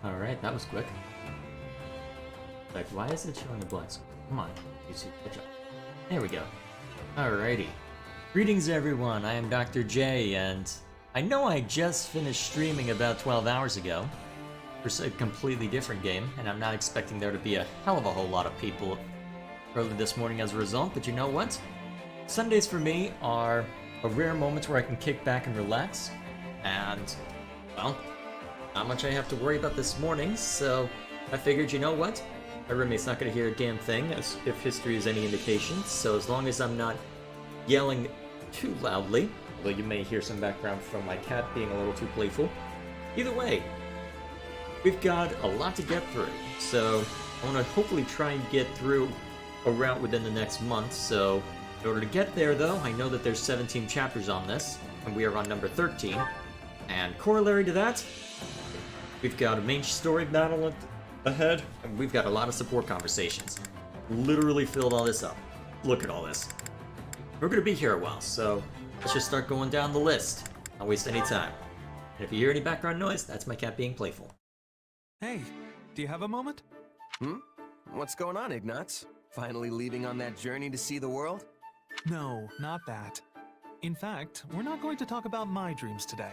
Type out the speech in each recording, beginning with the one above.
Alright, that was quick. Like, why isn't it showing a blank screen? Come on, YouTube, catch up. There we go. Alrighty. Greetings everyone, I am Dr. J, and I know I just finished streaming about 12 hours ago for a completely different game, and I'm not expecting there to be a hell of a whole lot of people early this morning as a result, but you know what? Sundays for me are a rare moment where I can kick back and relax, and, well, not much I have to worry about this morning, so I figured, you know what? My roommate's not going to hear a damn thing, as if history is any indication, so as long as I'm not yelling too loudly, although you may hear some background from my cat being a little too playful. Either way, we've got a lot to get through, so I want to hopefully try and get through a route within the next month, so in order to get there though, I know that there's 17 chapters on this, and we are on number 13, and corollary to that, we've got a main story battle ahead, and we've got a lot of support conversations. Literally filled all this up. Look at all this. We're gonna be here a while, so let's just start going down the list. Don't waste any time. And if you hear any background noise, that's my cat being playful. Hey, do you have a moment? What's going on, Ignatz? Finally leaving on that journey to see the world? No, not that. In fact, we're not going to talk about my dreams today.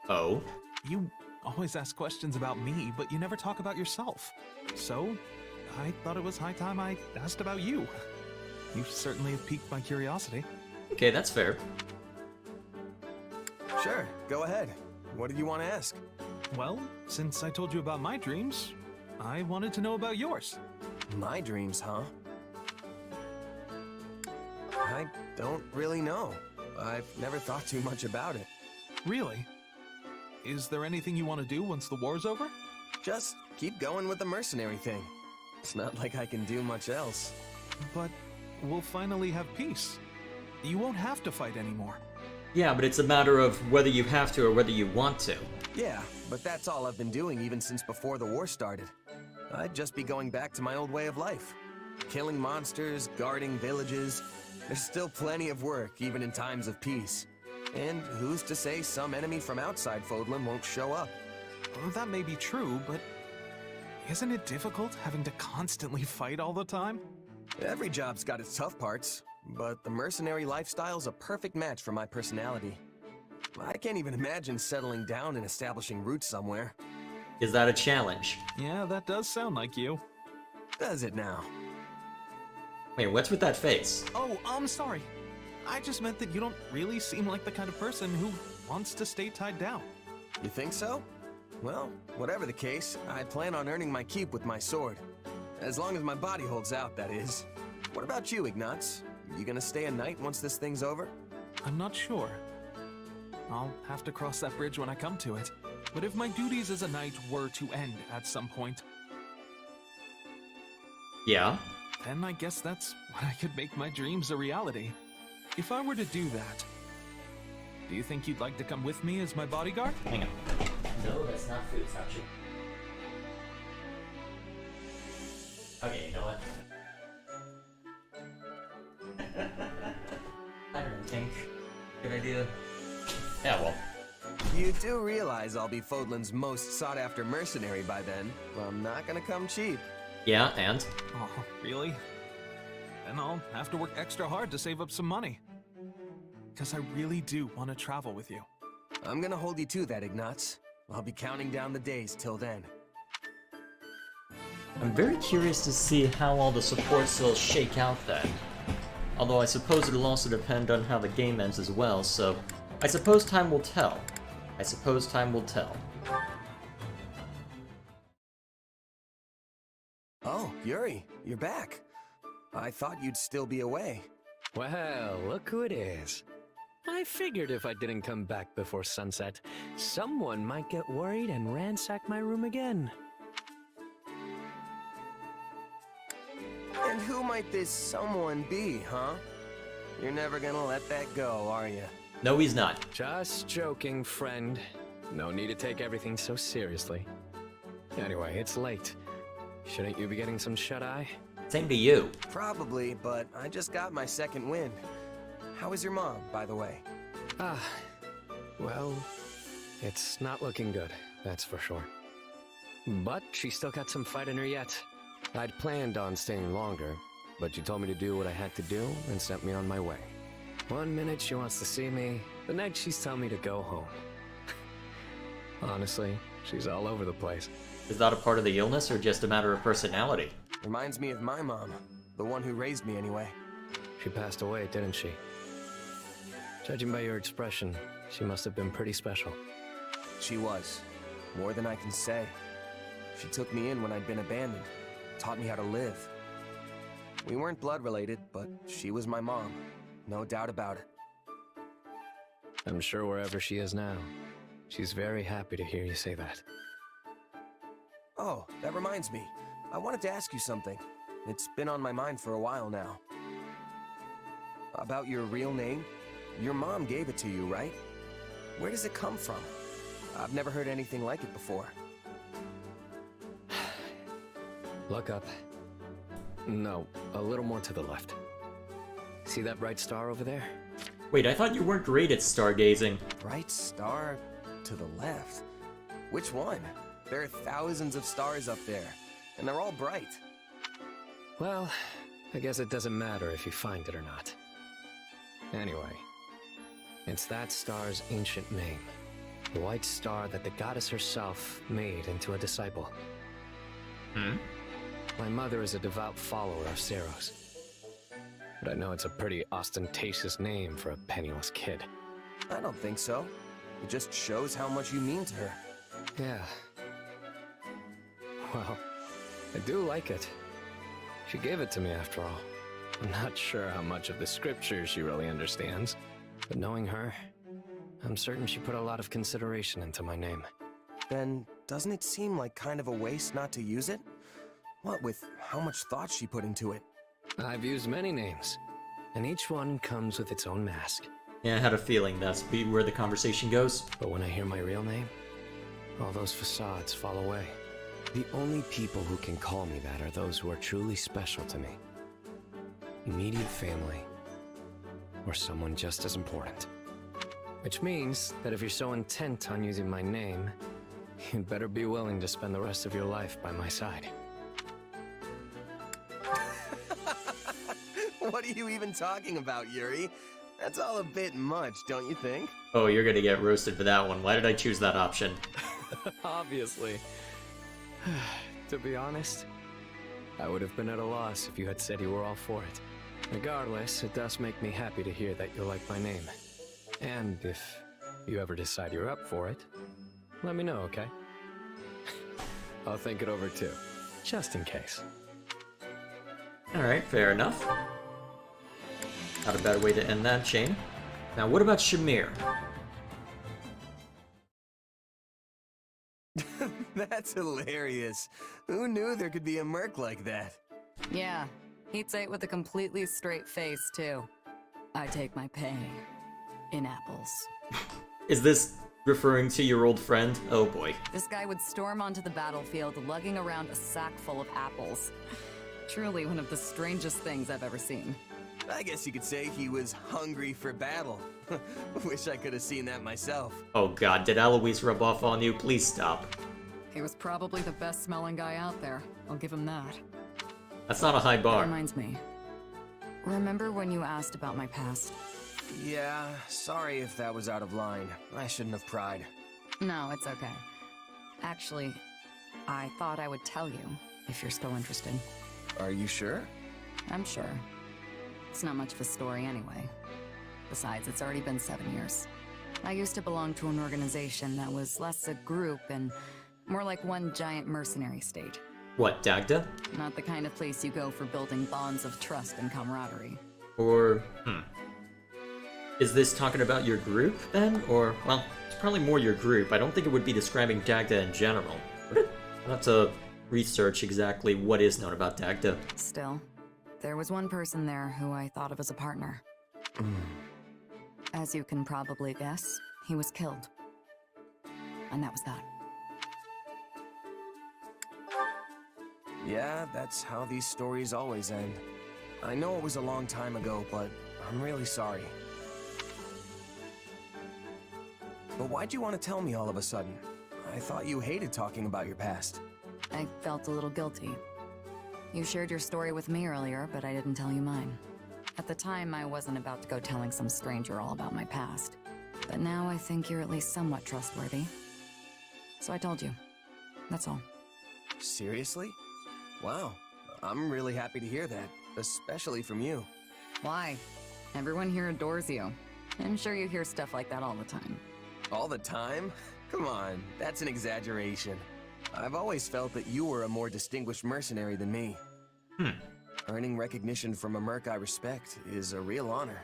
Oh? You always ask questions about me, but you never talk about yourself. So, I thought it was high time I asked about you. You certainly have piqued my curiosity. Okay, that's fair. Sure, go ahead. What did you want to ask? Well, since I told you about my dreams, I wanted to know about yours. My dreams, huh? I don't really know. I've never thought too much about it. Really? Is there anything you want to do once the war's over? Just keep going with the mercenary thing. It's not like I can do much else. But we'll finally have peace. You won't have to fight anymore. Yeah, but it's a matter of whether you have to or whether you want to. Yeah, but that's all I've been doing even since before the war started. I'd just be going back to my old way of life. Killing monsters, guarding villages. There's still plenty of work, even in times of peace. And who's to say some enemy from outside Fodlan won't show up? Well, that may be true, but isn't it difficult having to constantly fight all the time? Every job's got its tough parts, but the mercenary lifestyle's a perfect match for my personality. I can't even imagine settling down and establishing roots somewhere. Is that a challenge? Yeah, that does sound like you. Does it now? Wait, what's with that face? Oh, I'm sorry. I just meant that you don't really seem like the kind of person who wants to stay tied down. You think so? Well, whatever the case, I plan on earning my keep with my sword. As long as my body holds out, that is. What about you, Ignatz? You gonna stay a knight once this thing's over? I'm not sure. I'll have to cross that bridge when I come to it. But if my duties as a knight were to end at some point, Yeah? then I guess that's when I could make my dreams a reality. If I were to do that, do you think you'd like to come with me as my bodyguard? Hang on. No, that's not food, it's not you. Okay, you know what? I don't think. Good idea. Yeah, well. You do realize I'll be Fodlan's most sought-after mercenary by then. I'm not gonna come cheap. Yeah, and? Oh, really? Then I'll have to work extra hard to save up some money. Because I really do want to travel with you. I'm gonna hold you to that, Ignatz. I'll be counting down the days till then. I'm very curious to see how all the supports will shake out then. Although I suppose it'll also depend on how the game ends as well, so I suppose time will tell. I suppose time will tell. Oh, Yuri, you're back. I thought you'd still be away. Well, look who it is. I figured if I didn't come back before sunset, someone might get worried and ransack my room again. And who might this someone be, huh? You're never gonna let that go, are you? No, he's not. Just joking, friend. No need to take everything so seriously. Anyway, it's late. Shouldn't you be getting some shut-eye? Same to you. Probably, but I just got my second wind. How is your mom, by the way? Well, it's not looking good, that's for sure. But she's still got some fight in her yet. I'd planned on staying longer, but she told me to do what I had to do and sent me on my way. One minute she wants to see me, the next she's telling me to go home. Honestly, she's all over the place. Is that a part of the illness or just a matter of personality? Reminds me of my mom, the one who raised me anyway. She passed away, didn't she? Judging by your expression, she must have been pretty special. She was. More than I can say. She took me in when I'd been abandoned. Taught me how to live. We weren't blood related, but she was my mom. No doubt about it. I'm sure wherever she is now, she's very happy to hear you say that. Oh, that reminds me. I wanted to ask you something. It's been on my mind for a while now. About your real name? Your mom gave it to you, right? Where does it come from? I've never heard anything like it before. Look up. No, a little more to the left. See that bright star over there? Wait, I thought you weren't great at stargazing. Bright star to the left? Which one? There are thousands of stars up there, and they're all bright. Well, I guess it doesn't matter if you find it or not. Anyway, it's that star's ancient name. The white star that the goddess herself made into a disciple. Hmm? My mother is a devout follower of Ceros. But I know it's a pretty ostentatious name for a penniless kid. I don't think so. It just shows how much you mean to her. Yeah. Well, I do like it. She gave it to me after all. I'm not sure how much of the scriptures she really understands, but knowing her, I'm certain she put a lot of consideration into my name. Then, doesn't it seem like kind of a waste not to use it? What with how much thought she put into it? I've used many names, and each one comes with its own mask. Yeah, I had a feeling that's where the conversation goes. But when I hear my real name, all those facades fall away. The only people who can call me that are those who are truly special to me. Immediate family, or someone just as important. Which means that if you're so intent on using my name, you'd better be willing to spend the rest of your life by my side. What are you even talking about, Yuri? That's all a bit much, don't you think? Oh, you're gonna get roasted for that one. Why did I choose that option? Obviously. To be honest, I would have been at a loss if you had said you were all for it. Regardless, it does make me happy to hear that you like my name. And if you ever decide you're up for it, let me know, okay? I'll think it over too, just in case. Alright, fair enough. Not a bad way to end that chain. Now, what about Shamir? That's hilarious. Who knew there could be a merc like that? Yeah, eats it with a completely straight face, too. I take my pay in apples. Is this referring to your old friend? Oh boy. This guy would storm onto the battlefield lugging around a sack full of apples. Truly one of the strangest things I've ever seen. I guess you could say he was hungry for battle. Wish I could have seen that myself. Oh god, did Eloise rub off on you? Please stop. He was probably the best smelling guy out there. I'll give him that. That's not a high That bar. reminds me. Remember when you asked about my past? Yeah, sorry if that was out of line. I shouldn't have pried. No, it's okay. Actually, I thought I would tell you, if you're still interested. Are you sure? I'm sure. It's not much of a story anyway. Besides, it's already been 7 years. I used to belong to an organization that was less a group and more like one giant mercenary state. What, Dagda? Not the kind of place you go for building bonds of trust and camaraderie. Or, is this talking about your group, then? Or, well, it's probably more your group. I don't think it would be describing Dagda in general. I'll have to research exactly what is known about Dagda. Still, there was one person there who I thought of as a partner. As you can probably guess, he was killed. And that was that. Yeah, that's how these stories always end. I know it was a long time ago, but I'm really sorry. But why'd you want to tell me all of a sudden? I thought you hated talking about your past. I felt a little guilty. You shared your story with me earlier, but I didn't tell you mine. At the time, I wasn't about to go telling some stranger all about my past. But now I think you're at least somewhat trustworthy. So I told you. That's all. Seriously? Wow. I'm really happy to hear that, especially from you. Why? Everyone here adores you. I'm sure you hear stuff like that all the time. All the time? Come on, that's an exaggeration. I've always felt that you were a more distinguished mercenary than me. Earning recognition from a merc I respect is a real honor.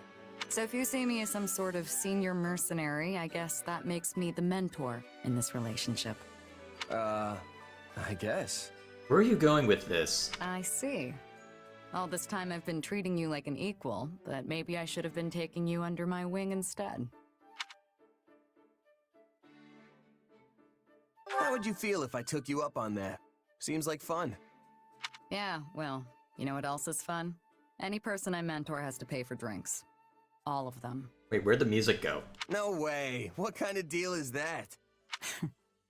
So if you see me as some sort of senior mercenary, I guess that makes me the mentor in this relationship. I guess. Where are you going with this? I see. All this time I've been treating you like an equal, but maybe I should have been taking you under my wing instead. How would you feel if I took you up on that? Seems like fun. Yeah, well, you know what else is fun? Any person I mentor has to pay for drinks. All of them. Wait, where'd the music go? No way. What kind of deal is that?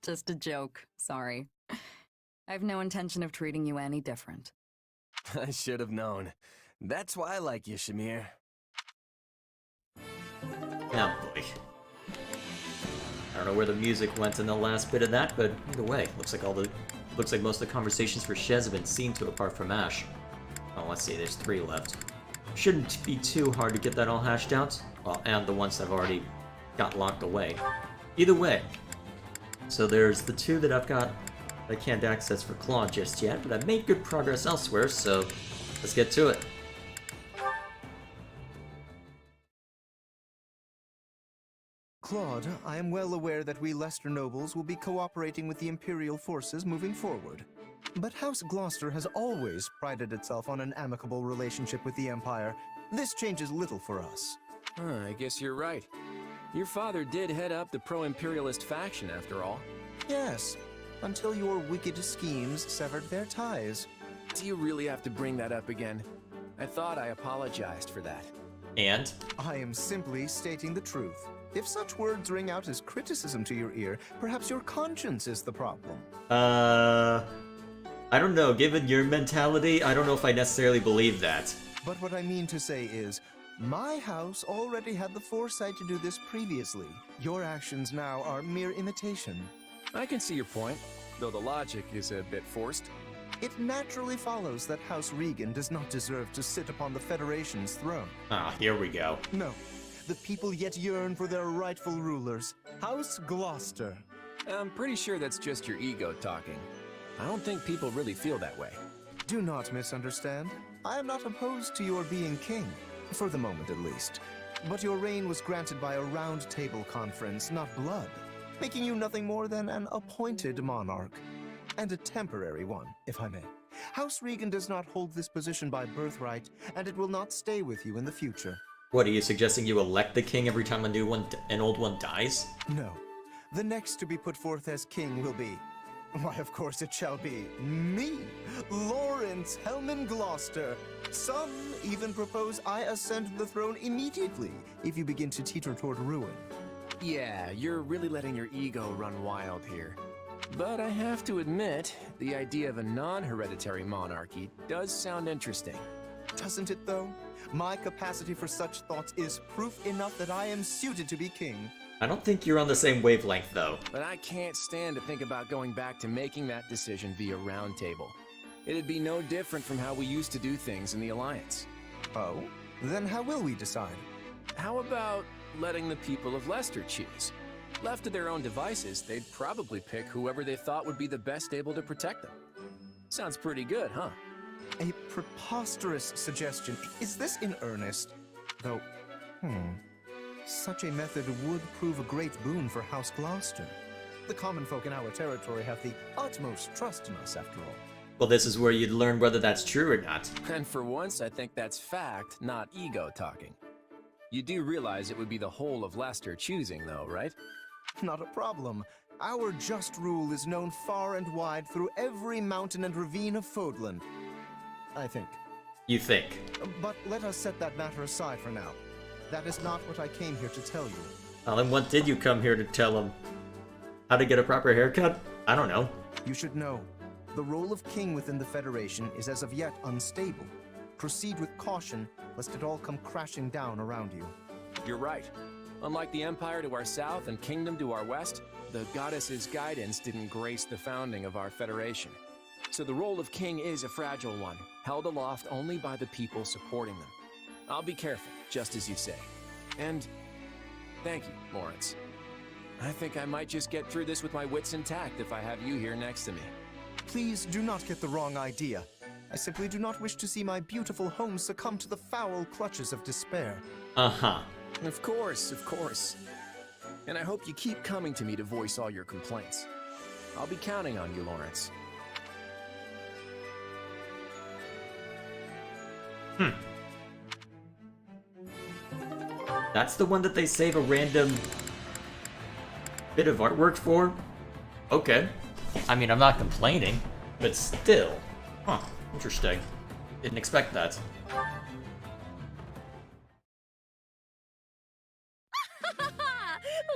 Just a joke, sorry. I have no intention of treating you any different. I should have known. That's why I like you, Shamir. Oh boy. I don't know where the music went in the last bit of that, but either way, looks like most of the conversations for Shez have been seen to apart from Ash. Oh, let's see, there's 3 left. Shouldn't be too hard to get that all hashed out. Well, and the ones that I've already got locked away. Either way. So there's the 2 that I can't access for Claw just yet, but I've made good progress elsewhere, so let's get to it. Claude, I am well aware that we Lester nobles will be cooperating with the Imperial forces moving forward. But House Gloucester has always prided itself on an amicable relationship with the Empire. This changes little for us. I guess you're right. Your father did head up the pro-imperialist faction, after all. Yes, until your wicked schemes severed their ties. Do you really have to bring that up again? I thought I apologized for that. And? I am simply stating the truth. If such words ring out as criticism to your ear, perhaps your conscience is the problem. I don't know. Given your mentality, I don't know if I necessarily believe that. But what I mean to say is, my house already had the foresight to do this previously. Your actions now are mere imitation. I can see your point, though the logic is a bit forced. It naturally follows that House Regan does not deserve to sit upon the Federation's throne. Ah, here we go. No, the people yet yearn for their rightful rulers. House Gloucester. I'm pretty sure that's just your ego talking. I don't think people really feel that way. Do not misunderstand. I am not opposed to your being king, for the moment at least. But your reign was granted by a round table conference, not blood, making you nothing more than an appointed monarch. And a temporary one, if I may. House Regan does not hold this position by birthright, and it will not stay with you in the future. What, are you suggesting you elect the king every time an old one dies? No. The next to be put forth as king will be... Why, of course it shall be me, Lawrence Hellman Gloucester. Some even propose I ascend the throne immediately if you begin to teeter toward ruin. Yeah, you're really letting your ego run wild here. But I have to admit, the idea of a non-hereditary monarchy does sound interesting. Doesn't it, though? My capacity for such thoughts is proof enough that I am suited to be king. I don't think you're on the same wavelength, though. But I can't stand to think about going back to making that decision via round table. It'd be no different from how we used to do things in the Alliance. Oh? Then how will we decide? How about letting the people of Leicester choose? Left to their own devices, they'd probably pick whoever they thought would be the best able to protect them. Sounds pretty good, huh? A preposterous suggestion. Is this in earnest? Though, such a method would prove a great boon for House Gloucester. The common folk in our territory have the utmost trust in us, after all. Well, this is where you'd learn whether that's true or not. And for once, I think that's fact, not ego talking. You do realize it would be the whole of Leicester choosing, though, right? Not a problem. Our just rule is known far and wide through every mountain and ravine of Fodland. I think. You think? But let us set that matter aside for now. That is not what I came here to tell you. Well, then what did you come here to tell him? How to get a proper haircut? I don't know. You should know. The role of king within the Federation is as of yet unstable. Proceed with caution, lest it all come crashing down around you. You're right. Unlike the Empire to our south and Kingdom to our west, the goddess's guidance didn't grace the founding of our Federation. So the role of king is a fragile one, held aloft only by the people supporting them. I'll be careful, just as you say. And thank you, Lawrence. I think I might just get through this with my wits intact if I have you here next to me. Please do not get the wrong idea. I simply do not wish to see my beautiful home succumb to the foul clutches of despair. Uh-huh. Of course, of course. And I hope you keep coming to me to voice all your complaints. I'll be counting on you, Lawrence. That's the one that they save a random bit of artwork for? Okay. I mean, I'm not complaining, but still. Huh, interesting. Didn't expect that.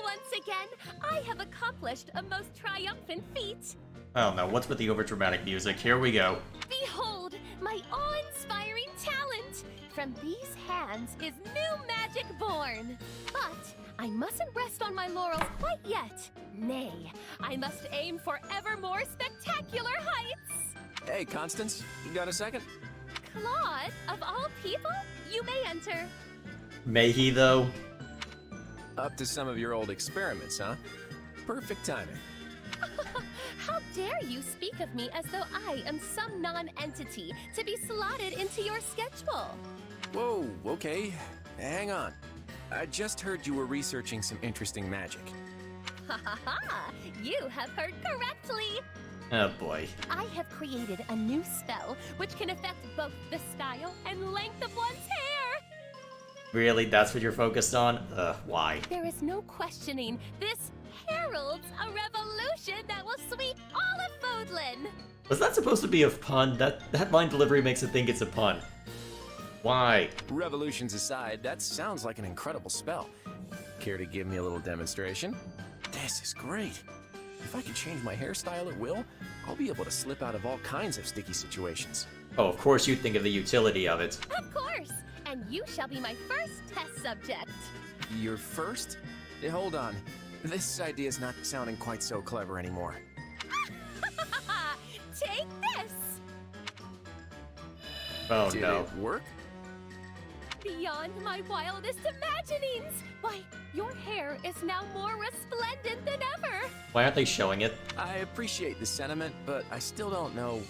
Once again, I have accomplished a most triumphant feat. Oh no, what's with the overdramatic music? Here we go. Behold, my awe-inspiring talent! From these hands is new magic born. But I mustn't rest on my laurels quite yet. Nay, I must aim for ever more spectacular heights. Hey, Constance, you got a second? Claude, of all people, you may enter. May he, though? Up to some of your old experiments, huh? Perfect timing. How dare you speak of me as though I am some non-entity to be slotted into your schedule? Whoa, okay. Hang on. I just heard you were researching some interesting magic. Ha ha ha! You have heard correctly! Oh boy. I have created a new spell which can affect both the style and length of one's hair! Really? That's what you're focused on? Why? There is no questioning this heralds a revolution that will sweep all of Fodlan! Was that supposed to be a pun? That line delivery makes it think it's a pun. Why? Revolutions aside, that sounds like an incredible spell. Care to give me a little demonstration? This is great. If I can change my hairstyle at will, I'll be able to slip out of all kinds of sticky situations. Oh, of course you think of the utility of it. Of course! And you shall be my first test subject. Your first? Hold on. This idea's not sounding quite so clever anymore. Take this! Oh Did no. it work? Beyond my wildest imaginings! Why, your hair is now more resplendent than ever! Why aren't they showing it? I appreciate the sentiment, but I still don't know...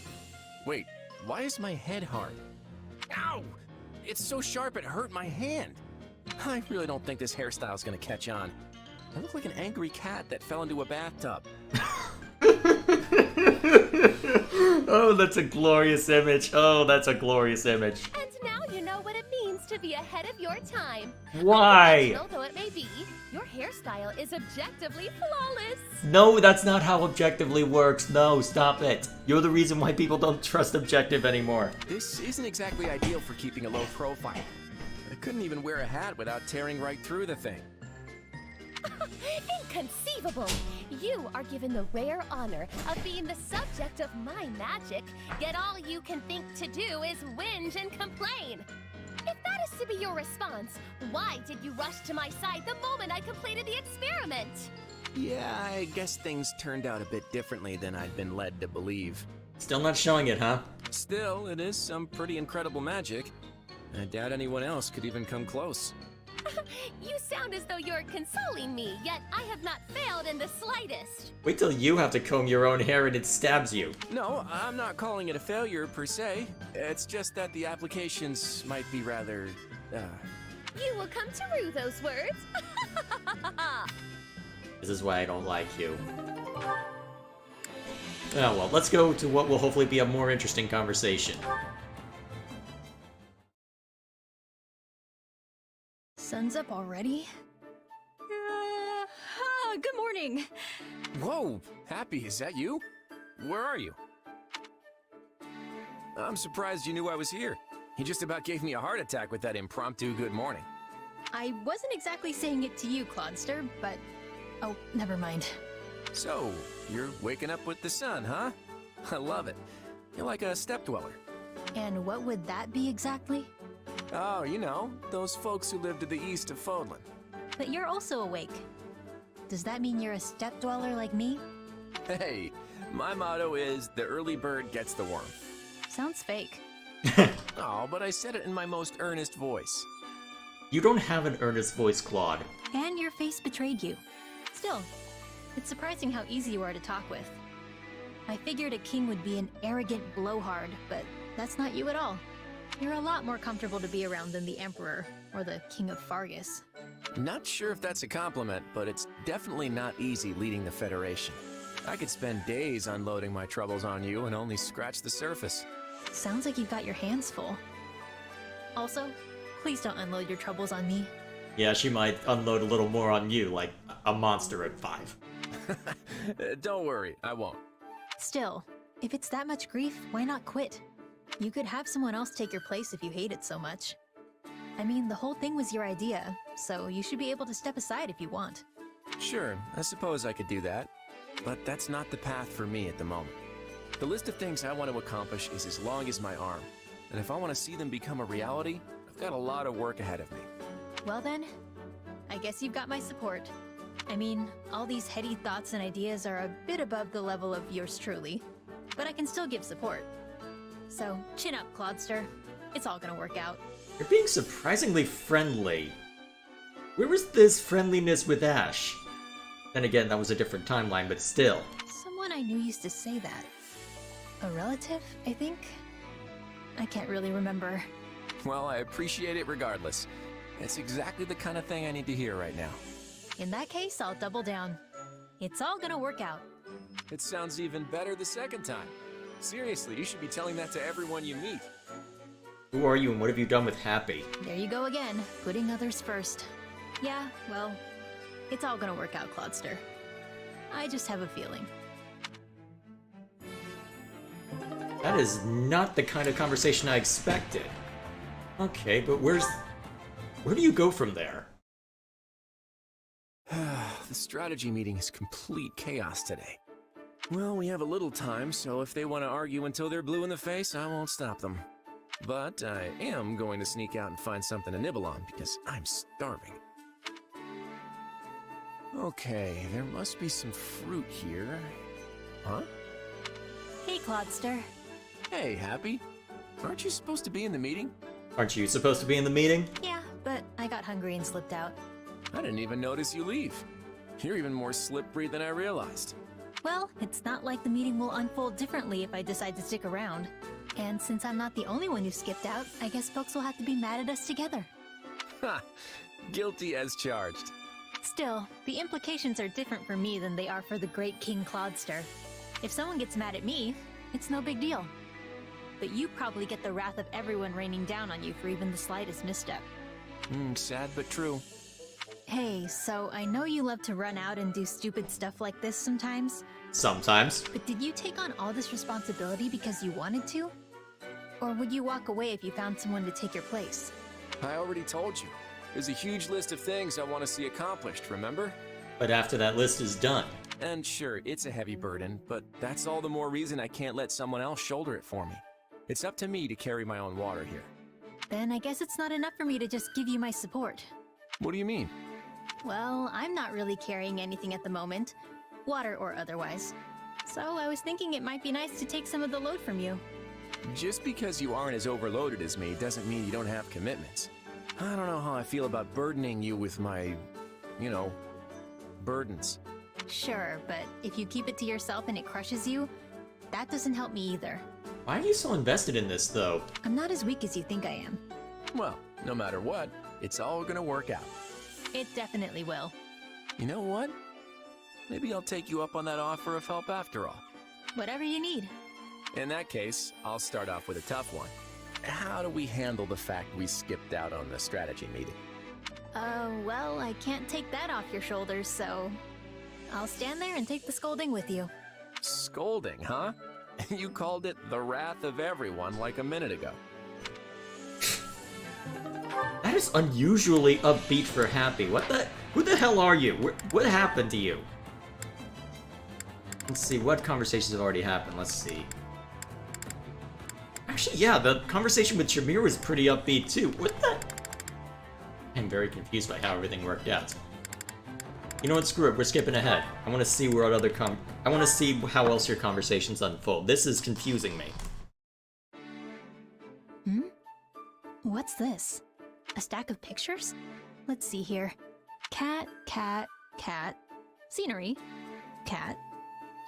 Wait, why is my head hard? Ow! It's so sharp it hurt my hand. I really don't think this hairstyle's gonna catch on. I look like an angry cat that fell into a bathtub. Oh, that's a glorious image. Oh, that's a glorious image. And now you know what it means to be ahead of your time. Why? Unconventional though it may be, your hairstyle is objectively flawless. No, that's not how objectively works. No, stop it. You're the reason why people don't trust objective anymore. This isn't exactly ideal for keeping a low profile. I couldn't even wear a hat without tearing right through the thing. Inconceivable! You are given the rare honor of being the subject of my magic, yet all you can think to do is whinge and complain. If that is to be your response, why did you rush to my side the moment I completed the experiment? Yeah, I guess things turned out a bit differently than I'd been led to believe. Still not showing it, huh? Still, it is some pretty incredible magic. I doubt anyone else could even come close. You sound as though you're consoling me, yet I have not failed in the slightest. Wait till you have to comb your own hair and it stabs you. No, I'm not calling it a failure per se. It's just that the applications might be rather, You will come to rue those words. This is why I don't like you. Oh well, let's go to what will hopefully be a more interesting conversation. Sun's up already? Good morning. Whoa, Happy, is that you? Where are you? I'm surprised you knew I was here. You just about gave me a heart attack with that impromptu good morning. I wasn't exactly saying it to you, Claudster, but... Oh, never mind. So, you're waking up with the sun, huh? I love it. You're like a step dweller. And what would that be exactly? Oh, you know, those folks who live to the east of Fodlan. But you're also awake. Does that mean you're a step dweller like me? Hey, my motto is the early bird gets the worm. Sounds fake. Oh, but I said it in my most earnest voice. You don't have an earnest voice, Claude. And your face betrayed you. Still, it's surprising how easy you are to talk with. I figured a king would be an arrogant blowhard, but that's not you at all. You're a lot more comfortable to be around than the Emperor, or the King of Fargus. Not sure if that's a compliment, but it's definitely not easy leading the Federation. I could spend days unloading my troubles on you and only scratch the surface. Sounds like you've got your hands full. Also, please don't unload your troubles on me. Yeah, she might unload a little more on you, like a monster at 5. Don't worry, I won't. Still, if it's that much grief, why not quit? You could have someone else take your place if you hate it so much. I mean, the whole thing was your idea, so you should be able to step aside if you want. Sure, I suppose I could do that. But that's not the path for me at the moment. The list of things I want to accomplish is as long as my arm. And if I want to see them become a reality, I've got a lot of work ahead of me. Well then, I guess you've got my support. I mean, all these heady thoughts and ideas are a bit above the level of yours truly, but I can still give support. So, chin up, Clodster. It's all gonna work out. You're being surprisingly friendly. Where was this friendliness with Ash? Then again, that was a different timeline, but still. Someone I knew used to say that. A relative, I think? I can't really remember. Well, I appreciate it regardless. It's exactly the kind of thing I need to hear right now. In that case, I'll double down. It's all gonna work out. It sounds even better the second time. Seriously, you should be telling that to everyone you meet. Who are you and what have you done with Happy? There you go again, putting others first. Yeah, well, it's all gonna work out, Clodster. I just have a feeling. That is not the kind of conversation I expected. Okay, but where do you go from there? The strategy meeting is complete chaos today. Well, we have a little time, so if they want to argue until they're blue in the face, I won't stop them. But I am going to sneak out and find something to nibble on, because I'm starving. Okay, there must be some fruit here. Huh? Hey, Clodster. Hey, Happy. Aren't you supposed to be in the meeting? Aren't you supposed to be in the meeting? Yeah, but I got hungry and slipped out. I didn't even notice you leave. You're even more slippery than I realized. Well, it's not like the meeting will unfold differently if I decide to stick around. And since I'm not the only one who skipped out, I guess folks will have to be mad at us together. Ha! Guilty as charged. Still, the implications are different for me than they are for the great King Clodster. If someone gets mad at me, it's no big deal. But you probably get the wrath of everyone raining down on you for even the slightest misstep. Sad but true. Hey, so I know you love to run out and do stupid stuff like this sometimes. Sometimes. But did you take on all this responsibility because you wanted to? Or would you walk away if you found someone to take your place? I already told you. There's a huge list of things I want to see accomplished, remember? But after that list is done. And sure, it's a heavy burden, but that's all the more reason I can't let someone else shoulder it for me. It's up to me to carry my own water here. Then I guess it's not enough for me to just give you my support. What do you mean? Well, I'm not really carrying anything at the moment, water or otherwise. So I was thinking it might be nice to take some of the load from you. Just because you aren't as overloaded as me doesn't mean you don't have commitments. I don't know how I feel about burdening you with my, burdens. Sure, but if you keep it to yourself and it crushes you, that doesn't help me either. Why are you so invested in this, though? I'm not as weak as you think I am. Well, no matter what, it's all gonna work out. It definitely will. You know what? Maybe I'll take you up on that offer of help after all. Whatever you need. In that case, I'll start off with a tough one. How do we handle the fact we skipped out on the strategy meeting? Well, I can't take that off your shoulders, so I'll stand there and take the scolding with you. Scolding, huh? You called it the wrath of everyone like a minute ago. That is unusually upbeat for Happy. Who the hell are you? What happened to you? Let's see, what conversations have already happened? Let's see. Actually, yeah, the conversation with Shamir was pretty upbeat too. What the? I'm very confused by how everything worked out. You know what? Screw it. We're skipping ahead. I want to see what other I want to see how else your conversations unfold. This is confusing me. What's this? A stack of pictures? Let's see here. Cat, cat, cat. Scenery. Cat.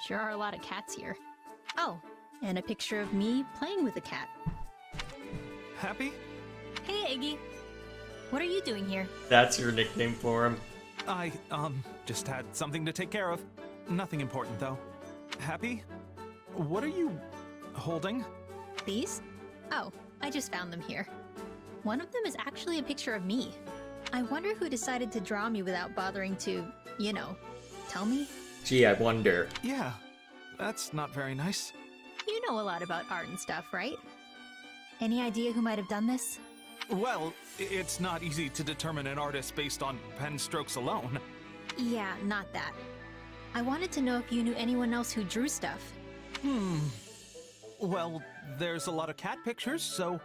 Sure are a lot of cats here. Oh, and a picture of me playing with a cat. Happy? Hey, Iggy. What are you doing here? That's your nickname for him. I, just had something to take care of. Nothing important, though. Happy? What are you holding? These? Oh, I just found them here. One of them is actually a picture of me. I wonder who decided to draw me without bothering to, you know, tell me? Gee, I wonder. Yeah, that's not very nice. You know a lot about art and stuff, right? Any idea who might have done this? Well, it's not easy to determine an artist based on pen strokes alone. Yeah, not that. I wanted to know if you knew anyone else who drew stuff. Well, there's a lot of cat pictures, so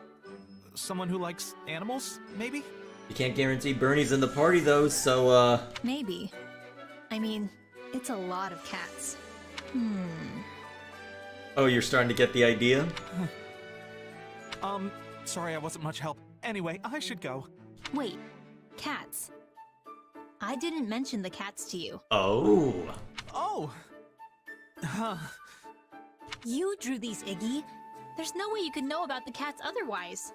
someone who likes animals, maybe? You can't guarantee Bernie's in the party though, so Maybe. I mean, it's a lot of cats. Oh, you're starting to get the idea? Sorry I wasn't much help. Anyway, I should go. Wait, cats. I didn't mention the cats to you. Oh. Oh! Huh. You drew these, Iggy. There's no way you could know about the cats otherwise.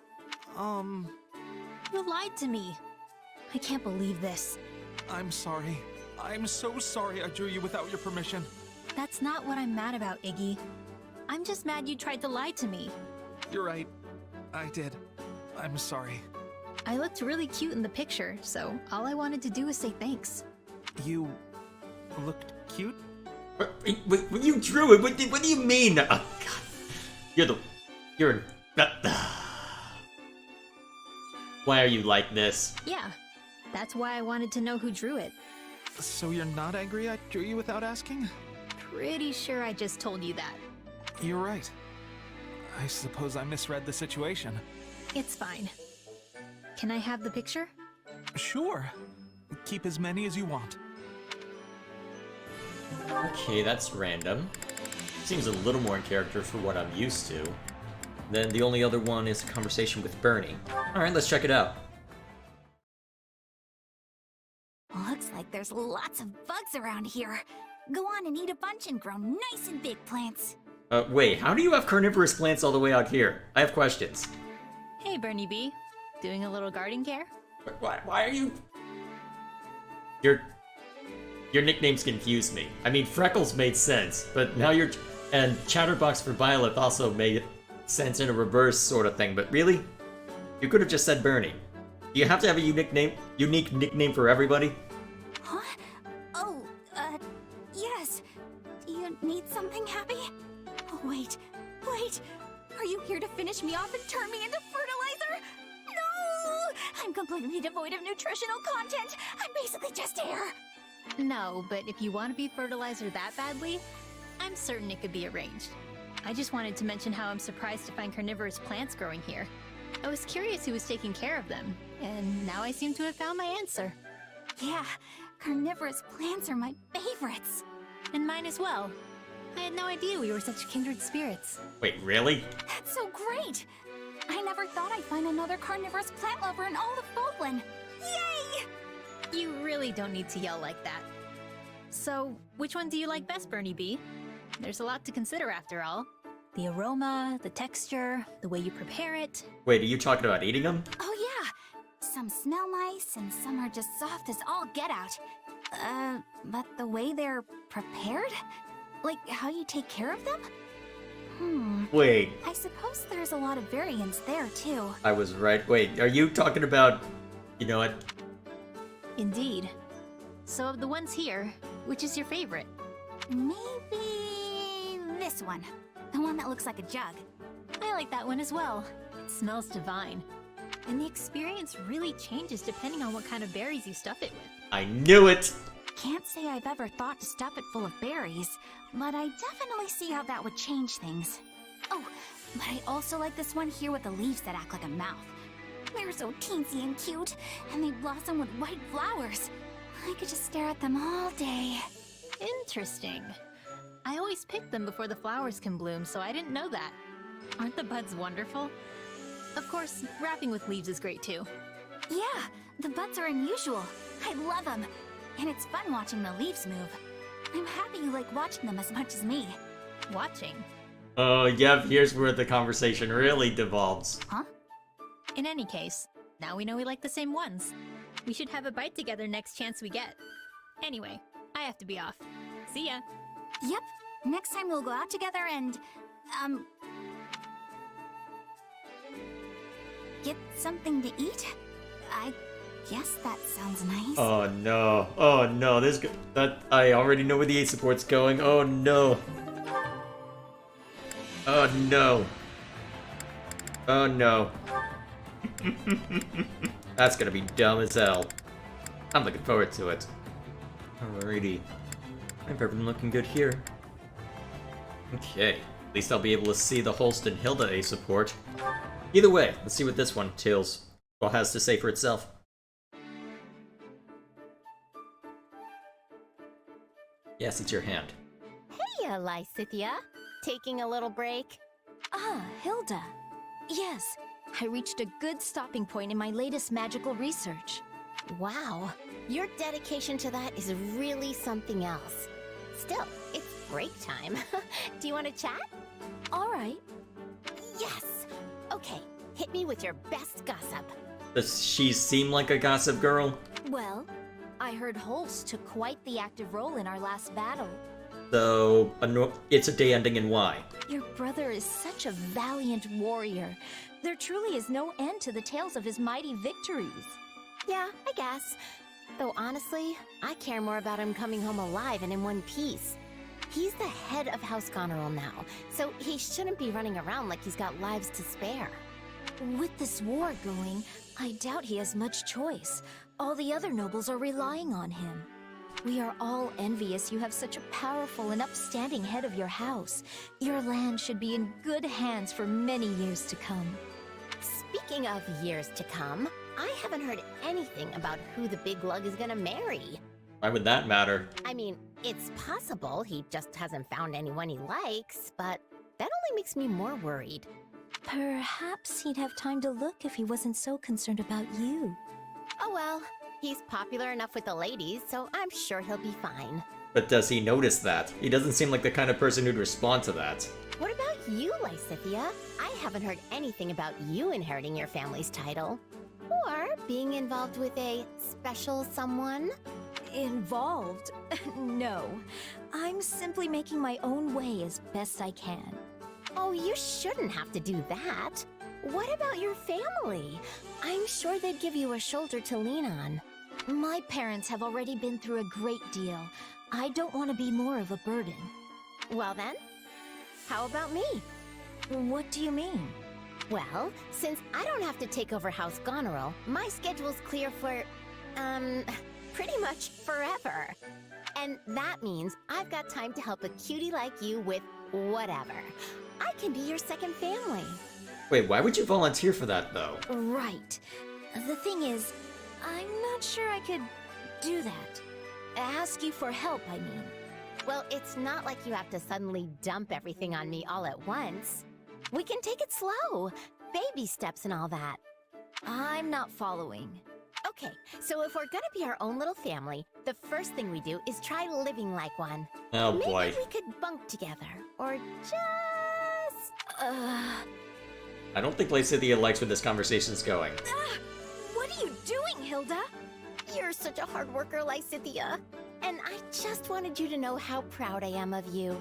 You lied to me. I can't believe this. I'm sorry. I'm so sorry I drew you without your permission. That's not what I'm mad about, Iggy. I'm just mad you tried to lie to me. You're right. I did. I'm sorry. I looked really cute in the picture, so all I wanted to do was say thanks. You looked cute? When you drew it, what do you mean? Oh, God. Why are you like this? Yeah, that's why I wanted to know who drew it. So you're not angry I drew you without asking? Pretty sure I just told you that. You're right. I suppose I misread the situation. It's fine. Can I have the picture? Sure. Keep as many as you want. Okay, that's random. Seems a little more in character for what I'm used to. Then the only other one is a conversation with Bernie. Alright, let's check it out. Looks like there's lots of bugs around here. Go on and eat a bunch and grow nice and big plants. Wait, how do you have carnivorous plants all the way out here? I have questions. Hey, Bernie B. Doing a little garden care? Why are you... Your nicknames confuse me. I mean, Freckles made sense, but now you're... And Chatterbox for Violet also made sense in a reverse sort of thing, but really? You could have just said Bernie. Do you have to have a unique nickname for everybody? Huh? Oh, yes. Do you need something, Happy? Oh, wait. Are you here to finish me off and turn me into fertilizer? No! I'm completely devoid of nutritional content. I'm basically just air. No, but if you want to be fertilizer that badly, I'm certain it could be arranged. I just wanted to mention how I'm surprised to find carnivorous plants growing here. I was curious who was taking care of them, and now I seem to have found my answer. Yeah, carnivorous plants are my favorites. And mine as well. I had no idea we were such kindred spirits. Wait, really? That's so great! I never thought I'd find another carnivorous plant lover in all of Falkland. Yay! You really don't need to yell like that. So, which one do you like best, Bernie B? There's a lot to consider after all. The aroma, the texture, the way you prepare it. Wait, are you talking about eating them? Oh yeah! Some smell nice and some are just soft as all get out. But the way they're prepared? Like how you take care of them? Wait. I suppose there's a lot of variance there too. I was right. Wait, are you talking about... You know what? Indeed. So of the ones here, which is your favorite? Maybe this one. The one that looks like a jug. I like that one as well. It smells divine. And the experience really changes depending on what kind of berries you stuff it with. I knew it! Can't say I've ever thought to stuff it full of berries, but I definitely see how that would change things. Oh, but I also like this one here with the leaves that act like a mouth. They're so teensy and cute, and they blossom with white flowers. I could just stare at them all day. Interesting. I always pick them before the flowers can bloom, so I didn't know that. Aren't the buds wonderful? Of course, wrapping with leaves is great too. Yeah, the buds are unusual. I love them. And it's fun watching the leaves move. I'm happy you like watching them as much as me. Watching? Oh, yep, here's where the conversation really devolves. Huh? In any case, now we know we like the same ones. We should have a bite together next chance we get. Anyway, I have to be off. See ya! Yep, next time we'll go out together and, get something to eat? I guess that sounds nice. Oh no, I already know where the aid support's going. Oh no. Oh no. Oh no. That's gonna be dumb as hell. I'm looking forward to it. Alrighty. I have everything looking good here. Okay. At least I'll be able to see the Holston Hilda aid support. Either way, let's see what this one, Tails, has to say for itself. Yes, it's your hand. Hey, Lysithia. Taking a little break? Ah, Hilda. Yes, I reached a good stopping point in my latest magical research. Wow, your dedication to that is really something else. Still, it's break time. Do you want to chat? All right. Yes! Okay, hit me with your best gossip. Does she seem like a gossip girl? Well, I heard Holst took quite the active role in our last battle. So, it's a day ending in Y. Your brother is such a valiant warrior. There truly is no end to the tales of his mighty victories. Yeah, I guess. Though honestly, I care more about him coming home alive and in one piece. He's the head of House Goneril now, so he shouldn't be running around like he's got lives to spare. With this war going, I doubt he has much choice. All the other nobles are relying on him. We are all envious you have such a powerful and upstanding head of your house. Your land should be in good hands for many years to come. Speaking of years to come, I haven't heard anything about who the big lug is gonna marry. Why would that matter? I mean, it's possible he just hasn't found anyone he likes, but that only makes me more worried. Perhaps he'd have time to look if he wasn't so concerned about you. Oh well, he's popular enough with the ladies, so I'm sure he'll be fine. But does he notice that? He doesn't seem like the kind of person who'd respond to that. What about you, Lysithia? I haven't heard anything about you inheriting your family's title. Or being involved with a special someone? Involved? No. I'm simply making my own way as best I can. Oh, you shouldn't have to do that. What about your family? I'm sure they'd give you a shoulder to lean on. My parents have already been through a great deal. I don't want to be more of a burden. Well then, how about me? What do you mean? Well, since I don't have to take over House Goneril, my schedule's clear for, pretty much forever. And that means I've got time to help a cutie like you with whatever. I can be your second family. Wait, why would you volunteer for that, though? Right. The thing is, I'm not sure I could do that. Ask you for help, I mean. Well, it's not like you have to suddenly dump everything on me all at once. We can take it slow. Baby steps and all that. I'm not following. Okay, so if we're gonna be our own little family, the first thing we do is try living like one. Oh boy. Maybe we could bunk together, or just... I don't think Lysithia likes where this conversation's going. What are you doing, Hilda? You're such a hard worker, Lysithia. And I just wanted you to know how proud I am of you.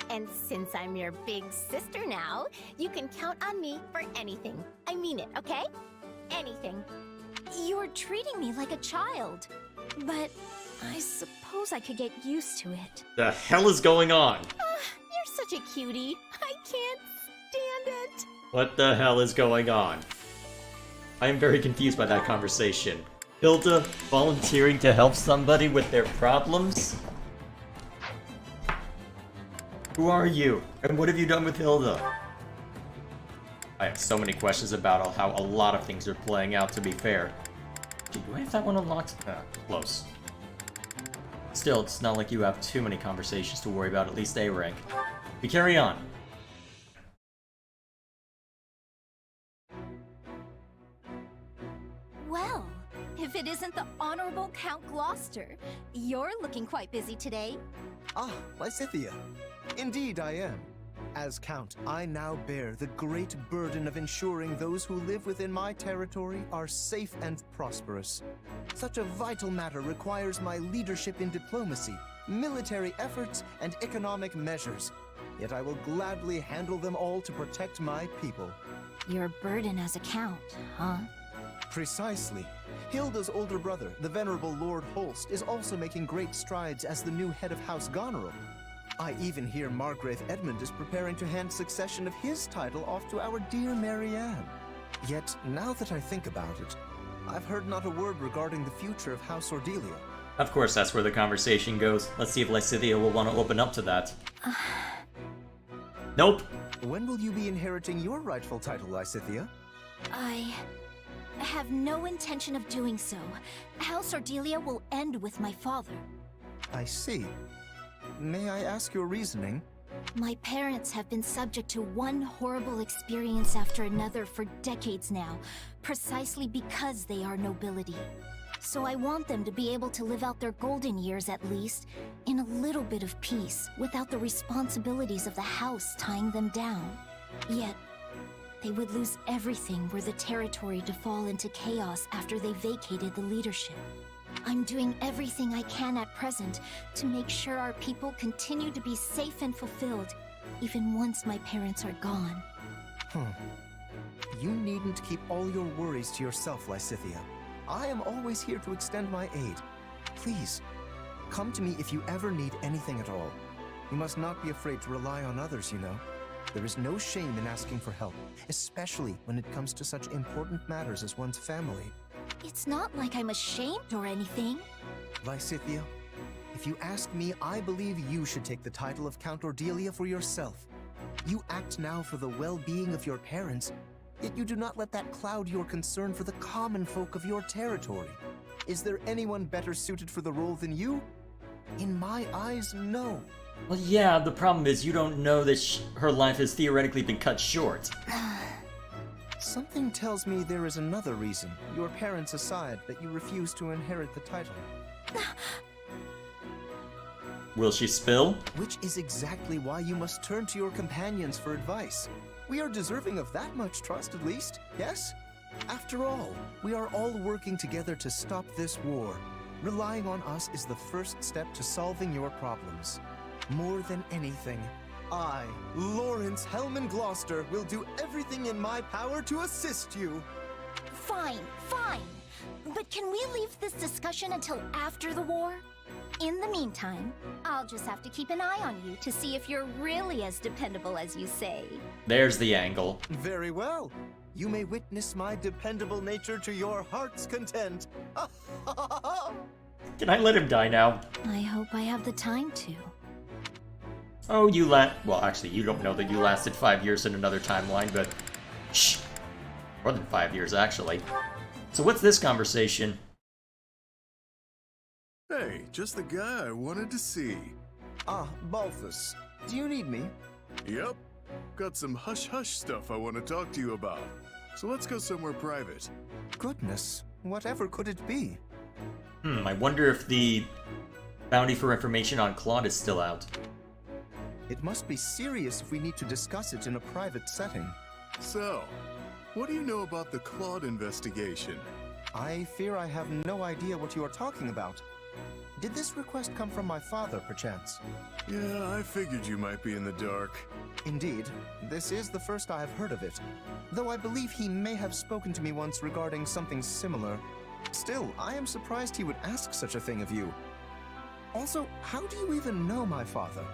And since I'm your big sister now, you can count on me for anything. I mean it, okay? Anything. You're treating me like a child. But I suppose I could get used to it. The hell is going on? You're such a cutie. I can't stand it. What the hell is going on? I am very confused by that conversation. Hilda volunteering to help somebody with their problems? Who are you? And what have you done with Hilda? I have so many questions about how a lot of things are playing out, to be fair. Gee, do I have that one unlocked? Close. Still, it's not like you have too many conversations to worry about, at least A rank. We carry on. Well, if it isn't the Honorable Count Gloucester, you're looking quite busy today. Ah, Lysithea. Indeed I am. As Count, I now bear the great burden of ensuring those who live within my territory are safe and prosperous. Such a vital matter requires my leadership in diplomacy, military efforts, and economic measures. Yet I will gladly handle them all to protect my people. Your burden as a count, huh? Precisely. Hilda's older brother, the venerable Lord Holst, is also making great strides as the new head of House Goneril. I even hear Margrave Edmund is preparing to hand succession of his title off to our dear Marianne. Yet, now that I think about it, I've heard not a word regarding the future of House Ordelia. Of course, that's where the conversation goes. Let's see if Lysithea will want to open up to that. Nope. When will you be inheriting your rightful title, Lysithea? I have no intention of doing so. House Ordelia will end with my father. I see. May I ask your reasoning? My parents have been subject to one horrible experience after another for decades now, precisely because they are nobility. So I want them to be able to live out their golden years at least, in a little bit of peace, without the responsibilities of the house tying them down. Yet, they would lose everything were the territory to fall into chaos after they vacated the leadership. I'm doing everything I can at present to make sure our people continue to be safe and fulfilled, even once my parents are gone. You needn't keep all your worries to yourself, Lysithea. I am always here to extend my aid. Please, come to me if you ever need anything at all. You must not be afraid to rely on others, you know. There is no shame in asking for help, especially when it comes to such important matters as one's family. It's not like I'm ashamed or anything. Lysithea, if you ask me, I believe you should take the title of Count Ordelia for yourself. You act now for the well-being of your parents, yet you do not let that cloud your concern for the common folk of your territory. Is there anyone better suited for the role than you? In my eyes, no. Well, yeah, the problem is you don't know that her life has theoretically been cut short. Something tells me there is another reason, your parents aside, that you refuse to inherit the title. Will she spill? Which is exactly why you must turn to your companions for advice. We are deserving of that much trust, at least, yes? After all, we are all working together to stop this war. Relying on us is the first step to solving your problems. More than anything, I, Lawrence Hellman Gloucester, will do everything in my power to assist you. Fine, fine. But can we leave this discussion until after the war? In the meantime, I'll just have to keep an eye on you to see if you're really as dependable as you say. There's the angle. Very well. You may witness my dependable nature to your heart's content. Can I let him die now? I hope I have the time to. Oh, well, actually, you don't know that you lasted 5 years in another timeline, but... Shh! More than 5 years, actually. So what's this conversation? Hey, just the guy I wanted to see. Ah, Balthus. Do you need me? Yep. Got some hush-hush stuff I want to talk to you about. So let's go somewhere private. Goodness, whatever could it be? I wonder if the bounty for information on Claude is still out. It must be serious if we need to discuss it in a private setting. So, what do you know about the Claude investigation? I fear I have no idea what you are talking about. Did this request come from my father, perchance? Yeah, I figured you might be in the dark. Indeed, this is the first I have heard of it, though I believe he may have spoken to me once regarding something similar. Still, I am surprised he would ask such a thing of you. Also, how do you even know my father?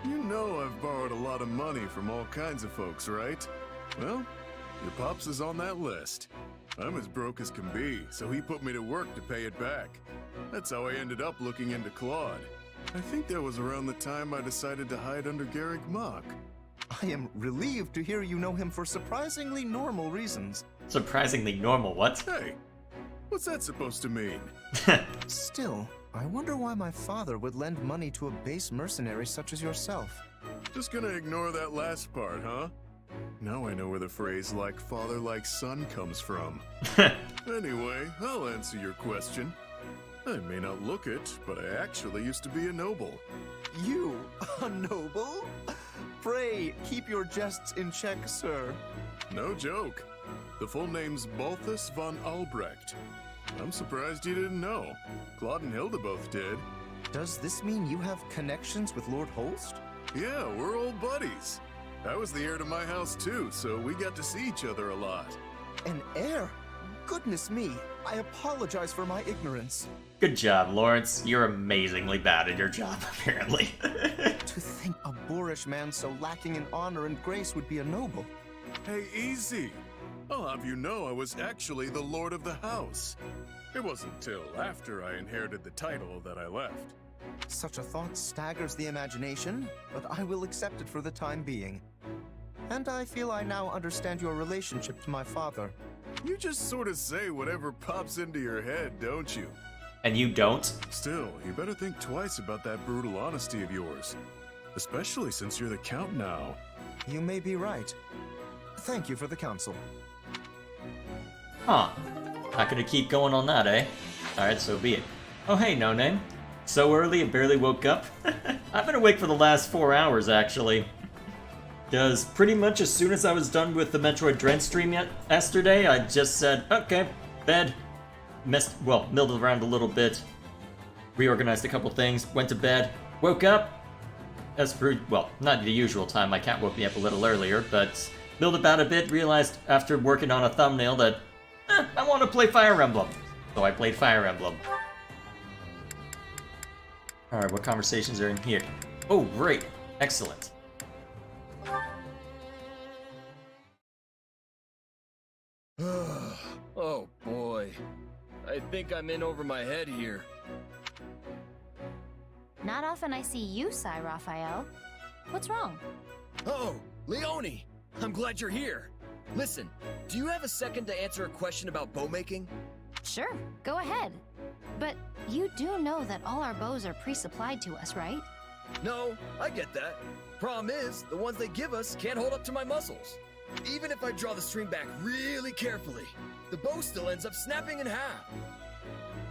You know I've borrowed a lot of money from all kinds of folks, right? Well, your pops is on that list. I'm as broke as can be, so he put me to work to pay it back. That's how I ended up looking into Claude. I think that was around the time I decided to hide under Garrick Mock. I am relieved to hear you know him for surprisingly normal reasons. Surprisingly normal, what? Hey, what's that supposed to mean? Still, I wonder why my father would lend money to a base mercenary such as yourself. Just gonna ignore that last part, huh? Now I know where the phrase like father like son comes from. Anyway, I'll answer your question. I may not look it, but I actually used to be a noble. You, a noble? Pray, keep your jests in check, sir. No joke. The full name's Balthus von Albrecht. I'm surprised you didn't know. Claude and Hilda both did. Does this mean you have connections with Lord Holst? Yeah, we're old buddies. I was the heir to my house too, so we got to see each other a lot. An heir? Goodness me, I apologize for my ignorance. Good job, Lawrence. You're amazingly bad at your job, apparently. To think a boorish man so lacking in honor and grace would be a noble. Hey, easy. I'll have you know I was actually the lord of the house. It wasn't till after I inherited the title that I left. Such a thought staggers the imagination, but I will accept it for the time being. And I feel I now understand your relationship to my father. You just sort of say whatever pops into your head, don't you? And you don't? Still, you better think twice about that brutal honesty of yours. Especially since you're the Count now. You may be right. Thank you for the counsel. Huh. Not gonna keep going on that, eh? Alright, so be it. Oh hey, No Name. So early, I barely woke up. I've been awake for the last 4 hours, actually. Because pretty much as soon as I was done with the Metroid Dread stream yesterday, I just said, okay, bed. Milled around a little bit. Reorganized a couple things, went to bed, woke up. As per, well, not the usual time, my cat woke me up a little earlier, but milled about a bit, realized after working on a thumbnail that, I want to play Fire Emblem. So I played Fire Emblem. Alright, what conversations are in here? Oh, great. Excellent. Oh boy. I think I'm in over my head here. Not often I see you sigh, Raphael. What's wrong? Oh, Leone! I'm glad you're here. Listen, do you have a second to answer a question about bow making? Sure, go ahead. But you do know that all our bows are pre-supplied to us, right? No, I get that. Problem is, the ones they give us can't hold up to my muscles. Even if I draw the string back really carefully, the bow still ends up snapping in half.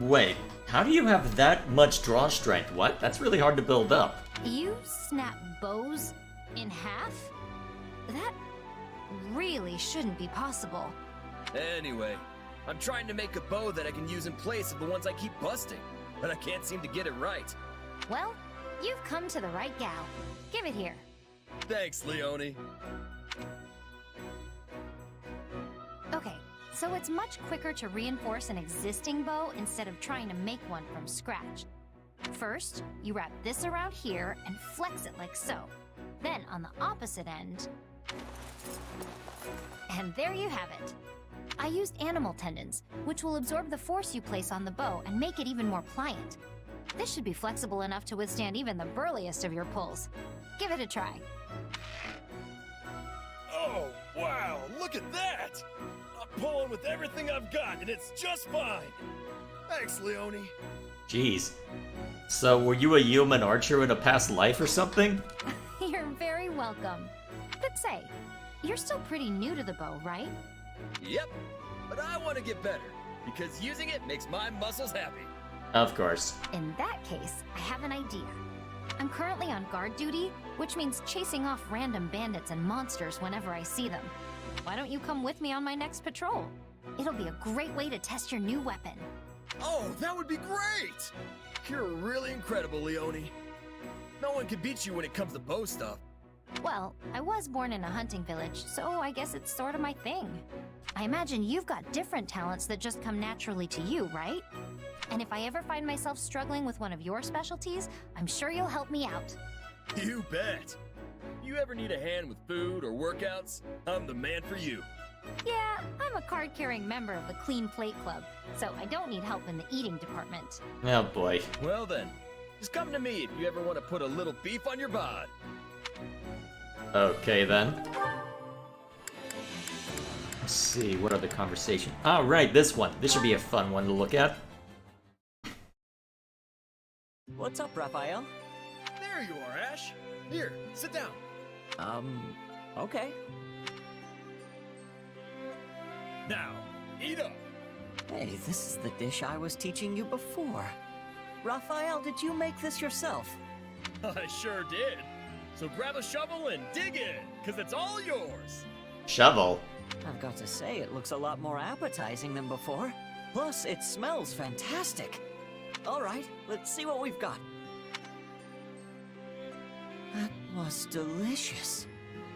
Wait, how do you have that much draw strength? What? That's really hard to build up. You snap bows in half? That really shouldn't be possible. Anyway, I'm trying to make a bow that I can use in place of the ones I keep busting, but I can't seem to get it right. Well, you've come to the right gal. Give it here. Thanks, Leone. Okay, so it's much quicker to reinforce an existing bow instead of trying to make one from scratch. First, you wrap this around here and flex it like so. Then on the opposite end... And there you have it. I used animal tendons, which will absorb the force you place on the bow and make it even more pliant. This should be flexible enough to withstand even the burliest of your pulls. Give it a try. Oh, wow, look at that! I'm pulling with everything I've got, and it's just fine! Thanks, Leone. Jeez. So, were you a human archer in a past life or something? You're very welcome. But say, you're still pretty new to the bow, right? Yep, but I want to get better, because using it makes my muscles happy. Of course. In that case, I have an idea. I'm currently on guard duty, which means chasing off random bandits and monsters whenever I see them. Why don't you come with me on my next patrol? It'll be a great way to test your new weapon. Oh, that would be great! You're really incredible, Leone. No one can beat you when it comes to bow stuff. Well, I was born in a hunting village, so I guess it's sort of my thing. I imagine you've got different talents that just come naturally to you, right? And if I ever find myself struggling with one of your specialties, I'm sure you'll help me out. You bet! You ever need a hand with food or workouts? I'm the man for you. Yeah, I'm a card-carrying member of the Clean Plate Club, so I don't need help in the eating department. Oh boy. Well then, just come to me if you ever want to put a little beef on your bod. Okay then. Let's see, what other conversation? Oh, right, this one. This should be a fun one to look at. What's up, Raphael? There you are, Ash. Here, sit down. Okay. Now, eat up. Hey, this is the dish I was teaching you before. Raphael, did you make this yourself? I sure did. So grab a shovel and dig in, because it's all yours. Shovel? I've got to say, it looks a lot more appetizing than before. Plus, it smells fantastic. All right, let's see what we've got. That was delicious.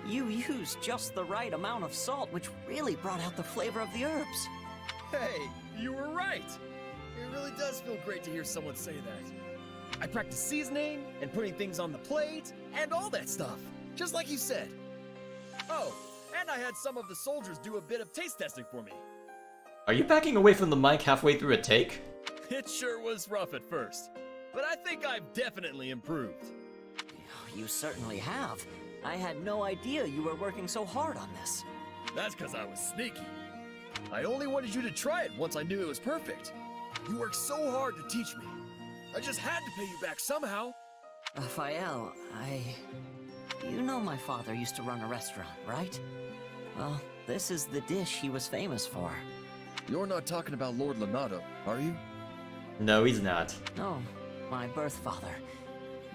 You used just the right amount of salt, which really brought out the flavor of the herbs. Hey, you were right. It really does feel great to hear someone say that. I practiced seasoning and putting things on the plate and all that stuff, just like you said. Oh, and I had some of the soldiers do a bit of taste testing for me. Are you backing away from the mic halfway through a take? It sure was rough at first, but I think I've definitely improved. You certainly have. I had no idea you were working so hard on this. That's because I was sneaky. I only wanted you to try it once I knew it was perfect. You worked so hard to teach me. I just had to pay you back somehow. Raphael, You know my father used to run a restaurant, right? Well, this is the dish he was famous for. You're not talking about Lord Leonardo, are you? No, he's not. No, my birth father.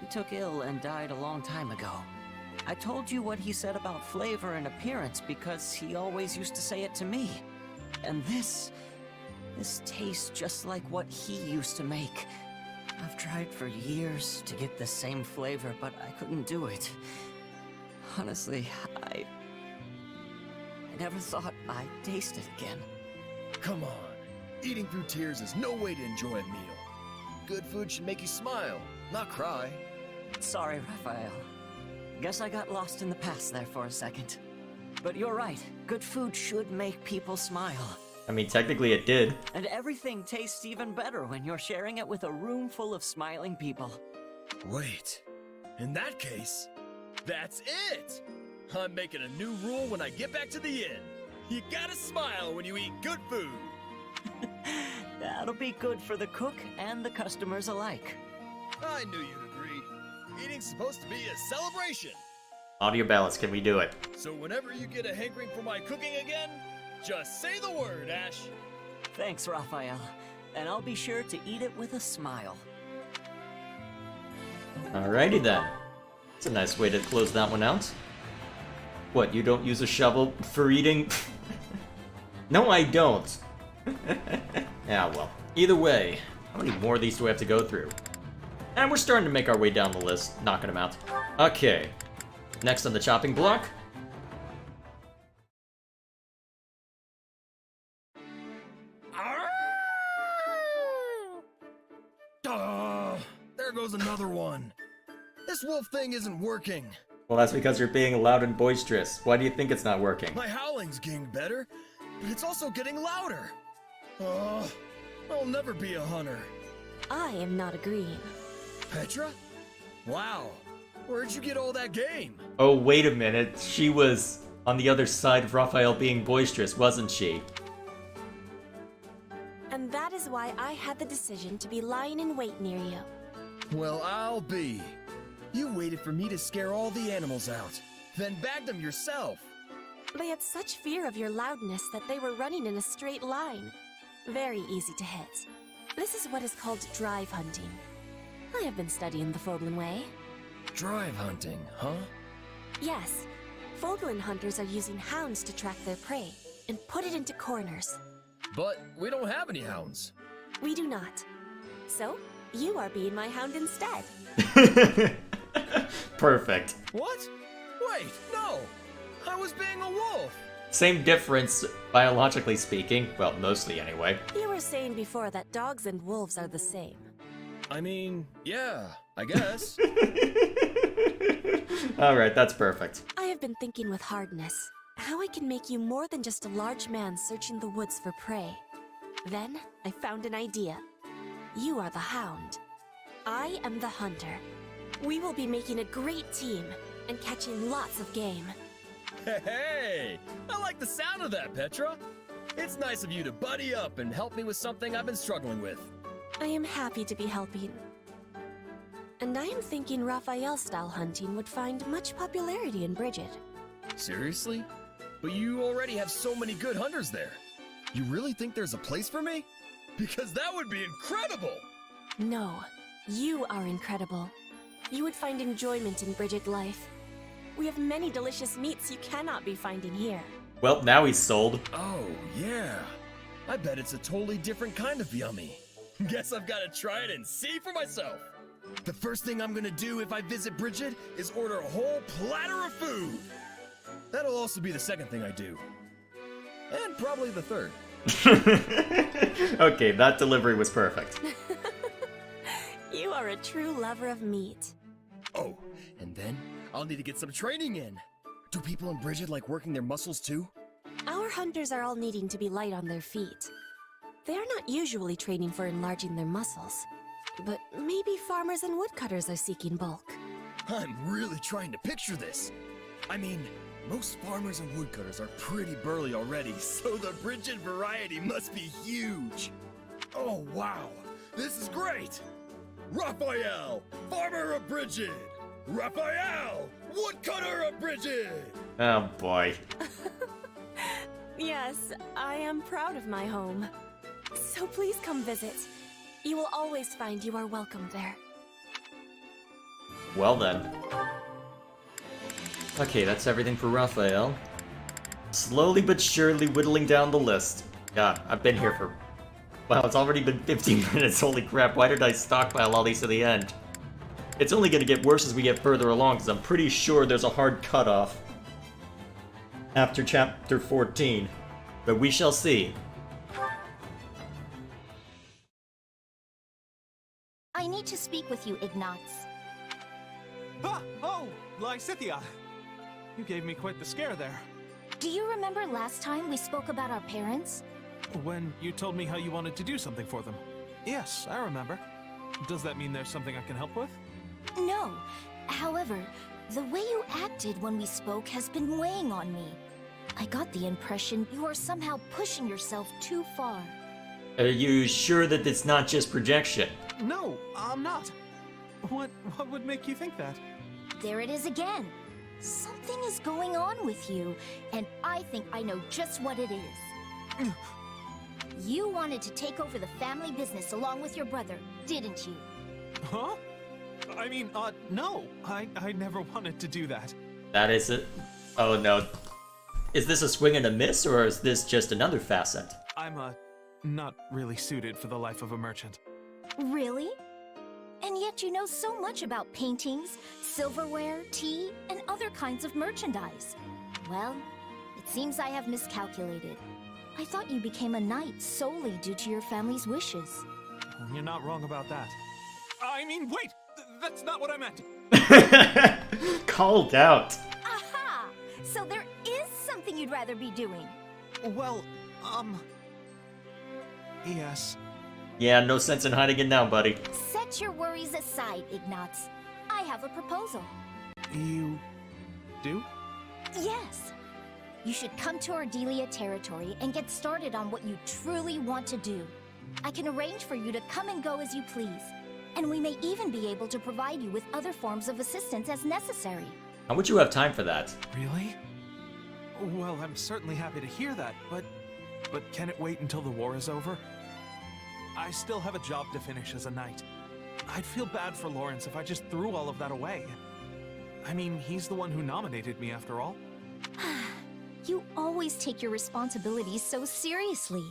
He took ill and died a long time ago. I told you what he said about flavor and appearance because he always used to say it to me. And this tastes just like what he used to make. I've tried for years to get the same flavor, but I couldn't do it. Honestly, I never thought I'd taste it again. Come on. Eating through tears is no way to enjoy a meal. Good food should make you smile, not cry. Sorry, Raphael. Guess I got lost in the past there for a second. But you're right. Good food should make people smile. I mean, technically it did. And everything tastes even better when you're sharing it with a room full of smiling people. Wait. In that case, that's it! I'm making a new rule when I get back to the inn. You gotta smile when you eat good food. That'll be good for the cook and the customers alike. I knew you'd agree. Eating's supposed to be a celebration. Audio balance, can we do it? So whenever you get a hankering for my cooking again, just say the word, Ash. Thanks, Raphael. And I'll be sure to eat it with a smile. Alrighty then. It's a nice way to close that one out. What, you don't use a shovel for eating? No, I don't. Yeah, well. Either way, how many more of these do we have to go through? And we're starting to make our way down the list, knocking them out. Okay. Next on the chopping block. There goes another one. This wolf thing isn't working. Well, that's because you're being loud and boisterous. Why do you think it's not working? My howling's getting better, but it's also getting louder. I'll never be a hunter. I am not agreeing. Petra? Wow. Where'd you get all that game? Oh, wait a minute. She was on the other side of Raphael being boisterous, wasn't she? And that is why I had the decision to be lying in wait near you. Well, I'll be. You waited for me to scare all the animals out, then bagged them yourself. They had such fear of your loudness that they were running in a straight line. Very easy to hit. This is what is called drive hunting. I have been studying the Foglin way. Drive hunting, huh? Yes. Foglin hunters are using hounds to track their prey and put it into corners. But we don't have any hounds. We do not. So, you are being my hound instead. Perfect. What? Wait, no! I was being a wolf! Same difference, biologically speaking. Well, mostly anyway. You were saying before that dogs and wolves are the same. I mean, yeah, I guess. Alright, that's perfect. I have been thinking with hardness. how I can make you more than just a large man searching the woods for prey. Then, I found an idea. You are the hound. I am the hunter. We will be making a great team and catching lots of game. Hey! I like the sound of that, Petra! It's nice of you to buddy up and help me with something I've been struggling with. I am happy to be helping. And I am thinking Raphael-style hunting would find much popularity in Bridget. Seriously? But you already have so many good hunters there. You really think there's a place for me? Because that would be incredible! No, you are incredible. You would find enjoyment in Bridget life. We have many delicious meats you cannot be finding here. Well, now he's sold. Oh, yeah. I bet it's a totally different kind of yummy. Guess I've got to try it and see for myself. The first thing I'm gonna do if I visit Bridget is order a whole platter of food. That'll also be the second thing I do. And probably the third. Okay, that delivery was perfect. You are a true lover of meat. Oh, and then I'll need to get some training in. Do people in Bridget like working their muscles too? Our hunters are all needing to be light on their feet. They are not usually training for enlarging their muscles. But maybe farmers and woodcutters are seeking bulk. I'm really trying to picture this. I mean, most farmers and woodcutters are pretty burly already, so the Bridget variety must be huge. Oh, wow. This is great. Raphael, farmer of Bridget. Raphael, woodcutter of Bridget. Oh boy. Yes, I am proud of my home. So please come visit. You will always find you are welcome there. Well then. Okay, that's everything for Raphael. Slowly but surely whittling down the list. God, I've been here for... Wow, it's already been 15 minutes, holy crap, why did I stockpile all these to the end? It's only gonna get worse as we get further along, because I'm pretty sure there's a hard cutoff after chapter 14. But we shall see. I need to speak with you, Ignatz. Ah! Oh, Lysithia! You gave me quite the scare there. Do you remember last time we spoke about our parents? When you told me how you wanted to do something for them. Yes, I remember. Does that mean there's something I can help with? No. However, the way you acted when we spoke has been weighing on me. I got the impression you are somehow pushing yourself too far. Are you sure that it's not just projection? No, I'm not. What would make you think that? There it is again. Something is going on with you, and I think I know just what it is. You wanted to take over the family business along with your brother, didn't you? Huh? I mean, no. I never wanted to do that. That is it. Oh no. Is this a swing and a miss, or is this just another facet? I'm, not really suited for the life of a merchant. Really? And yet you know so much about paintings, silverware, tea, and other kinds of merchandise. Well, it seems I have miscalculated. I thought you became a knight solely due to your family's wishes. You're not wrong about that. I mean, wait! That's not what I meant! Called out. Aha! So there is something you'd rather be doing. Well, yes. Yeah, no sense in hiding it now, buddy. Set your worries aside, Ignatz. I have a proposal. You do? Yes. You should come to Ardelia territory and get started on what you truly want to do. I can arrange for you to come and go as you please. And we may even be able to provide you with other forms of assistance as necessary. How would you have time for that? Really? Well, I'm certainly happy to hear that, but can it wait until the war is over? I still have a job to finish as a knight. I'd feel bad for Lawrence if I just threw all of that away. I mean, he's the one who nominated me after all. You always take your responsibilities so seriously.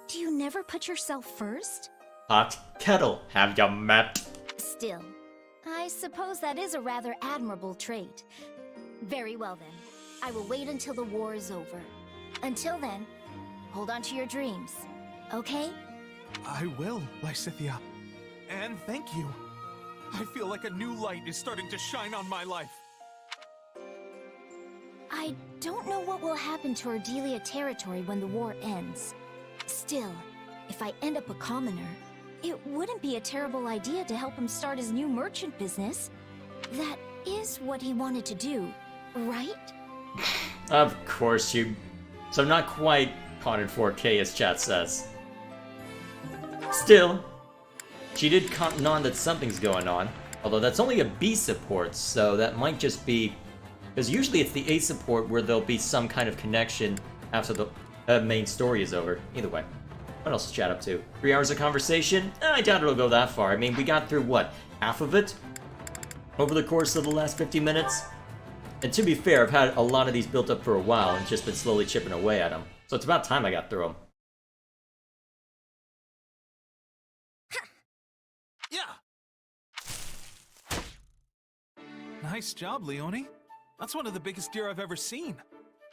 Do you never put yourself first? Hot kettle, have you met? Still, I suppose that is a rather admirable trait. Very well then. I will wait until the war is over. Until then, hold on to your dreams, okay? I will, Lysithia. And thank you. I feel like a new light is starting to shine on my life. I don't know what will happen to Ardelia territory when the war ends. Still, if I end up a commoner, it wouldn't be a terrible idea to help him start his new merchant business. That is what he wanted to do, right? Of course you... So not quite caught in 4K as chat says. Still, she did nod that something's going on. Although that's only a B support, so that might just be... Because usually it's the A support where there'll be some kind of connection after the main story is over. Either way. What else is chat up to? 3 hours of conversation? I doubt it'll go that far. I mean, we got through, what, half of it? Over the course of the last 50 minutes? And to be fair, I've had a lot of these built up for a while and just been slowly chipping away at them. So it's about time I got through them. Yeah! Nice job, Leone. That's one of the biggest deer I've ever seen.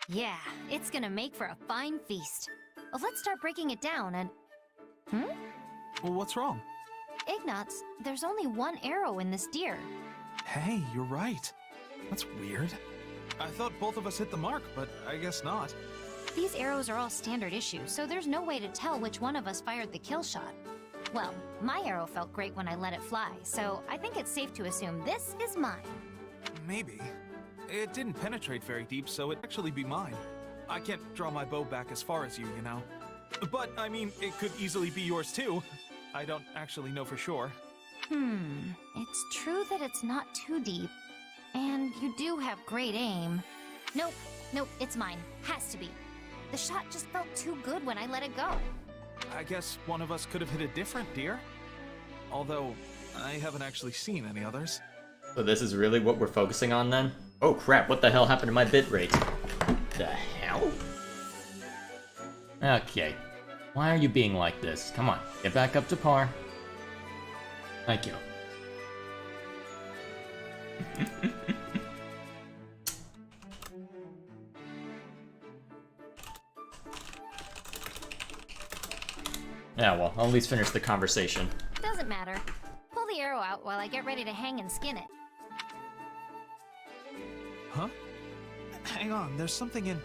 Yeah, it's gonna make for a fine feast. Well, let's start breaking it down and... Well, what's wrong? Ignatz, there's only one arrow in this deer. Hey, you're right. That's weird. I thought both of us hit the mark, but I guess not. These arrows are all standard issue, so there's no way to tell which one of us fired the kill shot. Well, my arrow felt great when I let it fly, so I think it's safe to assume this is mine. Maybe. It didn't penetrate very deep, so it'd actually be mine. I can't draw my bow back as far as you, you know. But, I mean, it could easily be yours too. I don't actually know for sure. It's true that it's not too deep. And you do have great aim. Nope, it's mine. Has to be. The shot just felt too good when I let it go. I guess one of us could have hit a different deer. Although, I haven't actually seen any others. So this is really what we're focusing on then? Oh crap, what the hell happened to my bitrate? The hell? Okay. Why are you being like this? Come on, get back up to par. Thank you. Yeah, well, I'll at least finish the conversation. Doesn't matter. Pull the arrow out while I get ready to hang and skin it. Huh? Hang on, there's something in...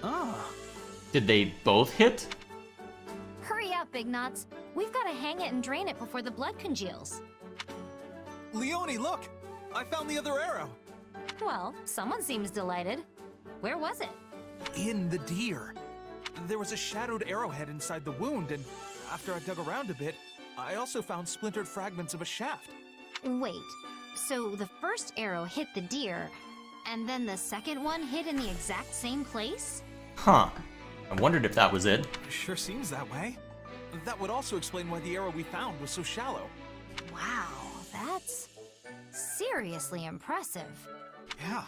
Ah. Did they both hit? Hurry up, Ignatz. We've got to hang it and drain it before the blood congeals. Leone, look! I found the other arrow! Well, someone seems delighted. Where was it? In the deer. There was a shadowed arrowhead inside the wound, and after I dug around a bit, I also found splintered fragments of a shaft. Wait, so the first arrow hit the deer, and then the second one hit in the exact same place? Huh. I wondered if that was it. Sure seems that way. That would also explain why the arrow we found was so shallow. Wow, that's seriously impressive. Yeah,